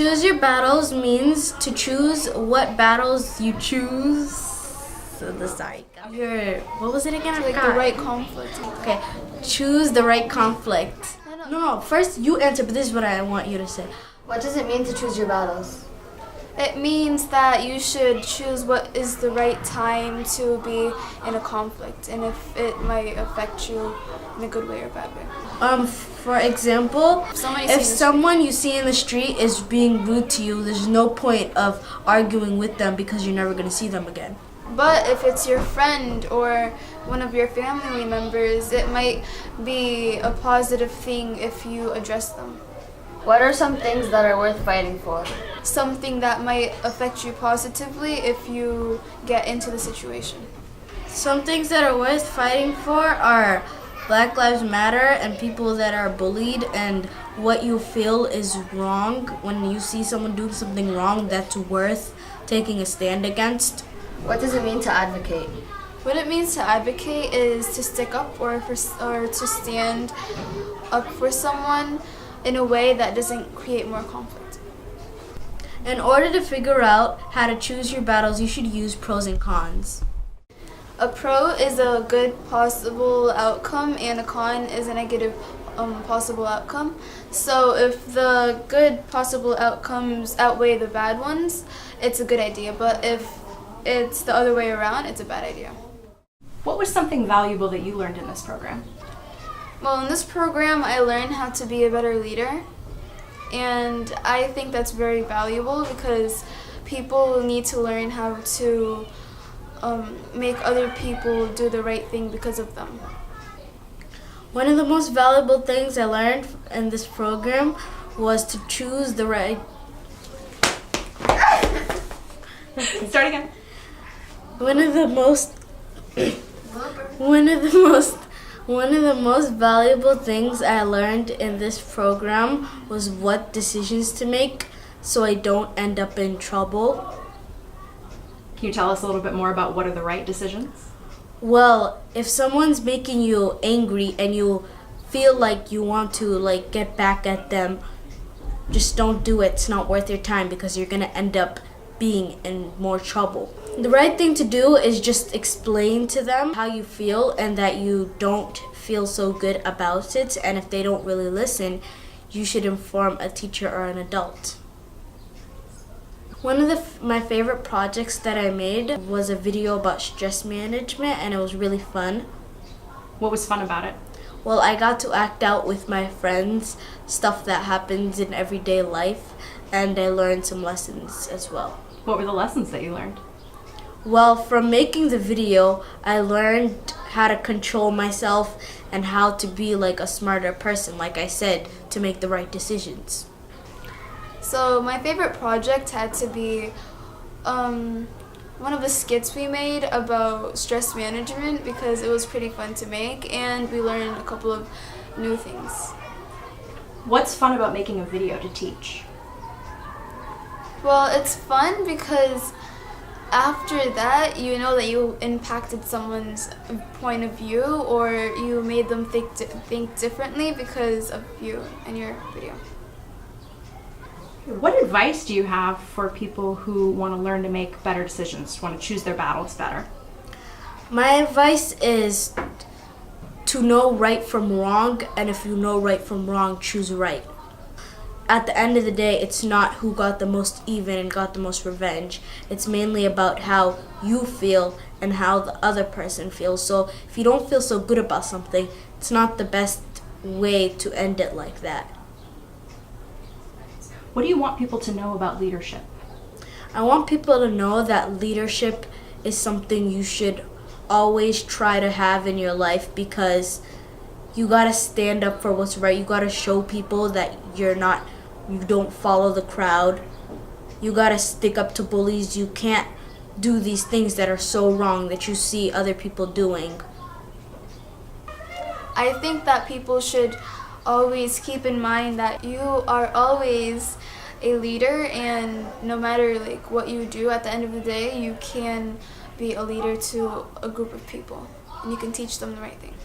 Choose your battles means to choose what battles you choose. Sorry. What was it again? Like the right conflict. Okay. Choose the right conflict. No. First you answer, but this is what I want you to say. What does it mean to choose your battles? It means that you should choose what is the right time to be in a conflict, and if it might affect you in a good way or bad way. For example, if someone you see in the street is being rude to you, there's no point of arguing with them because you're never going to see them again. But if it's your friend or one of your family members, it might be a positive thing if you address them. What are some things that are worth fighting for? Something that might affect you positively if you get into the situation. Some things that are worth fighting for are Black Lives Matter and people that are bullied, and what you feel is wrong. When you see someone doing something wrong, that's worth taking a stand against. What does it mean to advocate? What it means to advocate is to stick up or to stand up for someone in a way that doesn't create more conflict. In order to figure out how to choose your battles, you should use pros and cons. A pro is a good possible outcome and a con is a negative possible outcome. So if the good possible outcomes outweigh the bad ones, it's a good idea. But if it's the other way around, it's a bad idea. What was something valuable that you learned in this program? Well, in this program, I learned how to be a better leader, and I think that's very valuable because people need to learn how to make other people do the right thing because of them. One of the most valuable things I learned in this program was to choose the right... Start again. One of the most valuable things I learned in this program was what decisions to make so I don't end up in trouble. Can you tell us a little bit more about what are the right decisions? Well, if someone's making you angry and you feel like you want to get back at them, just don't do it. It's not worth your time because you're going to end up being in more trouble. The right thing to do is just explain to them how you feel and that you don't feel so good about it, and if they don't really listen, you should inform a teacher or an adult. One of my favorite projects that I made was a video about stress management, and it was really fun. What was fun about it? Well, I got to act out with my friends stuff that happens in everyday life, and I learned some lessons as well. What were the lessons that you learned? Well, from making the video, I learned how to control myself and how to be a smarter person, like I said, to make the right decisions. So my favorite project had to be one of the skits we made about stress management because it was pretty fun to make and we learned a couple of new things. What's fun about making a video to teach? Well, it's fun because after that, you know that you impacted someone's point of view or you made them think differently because of you and your video. What advice do you have for people who want to learn to make better decisions, want to choose their battles better? My advice is to know right from wrong, and if you know right from wrong, choose right. At the end of the day, it's not who got the most even and got the most revenge. It's mainly about how you feel and how the other person feels. So if you don't feel so good about something, it's not the best way to end it like that. What do you want people to know about leadership? I want people to know that leadership is something you should always try to have in your life because you gotta stand up for what's right. You gotta show people that you don't follow the crowd. You gotta stick up to bullies. You can't do these things that are so wrong that you see other people doing. I think that people should always keep in mind that you are always a leader, and no matter what you do, at the end of the day, you can be a leader to a group of people and you can teach them the right thing.